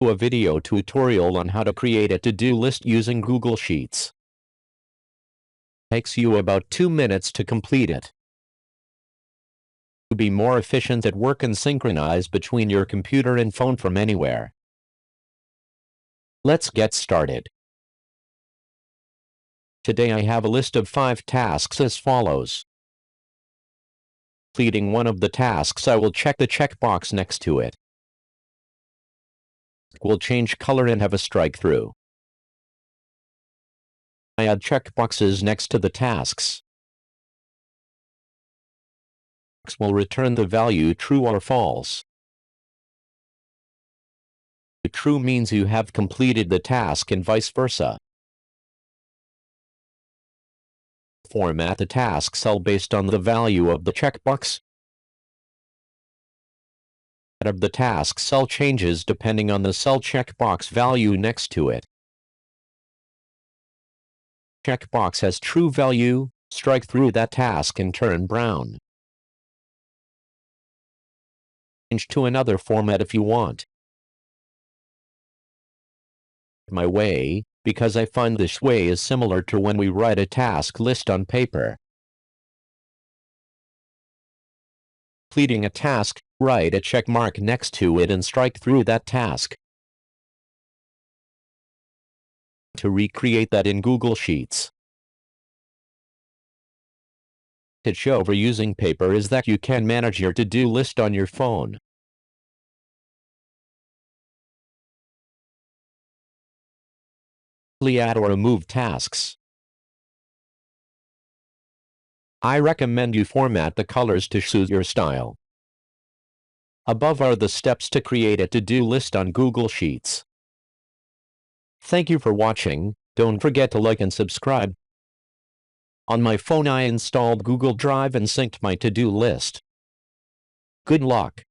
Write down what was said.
A video tutorial on how to create a to-do list using Google Sheets. Takes you about 2 minutes to complete it. To be more efficient at work and synchronize between your computer and phone from anywhere. Let's get started. Today I have a list of 5 tasks as follows. Completing one of the tasks, I will check the checkbox next to it. Will change color and have a strike through. I add checkboxes next to the tasks. Will return the value true or false. True means you have completed the task and vice versa. Format the task cell based on the value of the checkbox. Of the task cell changes depending on the cell checkbox value next to it. Checkbox has true value, strike through that task and turn brown. Change to another format if you want. My way, because I find this way is similar to when we write a task list on paper. Completing a task, write a check mark next to it and strike through that task. To recreate that in Google Sheets. The advantage over using paper is that you can manage your to-do list on your phone. Add or remove tasks. I recommend you format the colors to suit your style. Above are the steps to create a to-do list on Google Sheets. Thank you for watching. Don't forget to like and subscribe. On my phone I installed Google Drive and synced my to-do list. Good luck.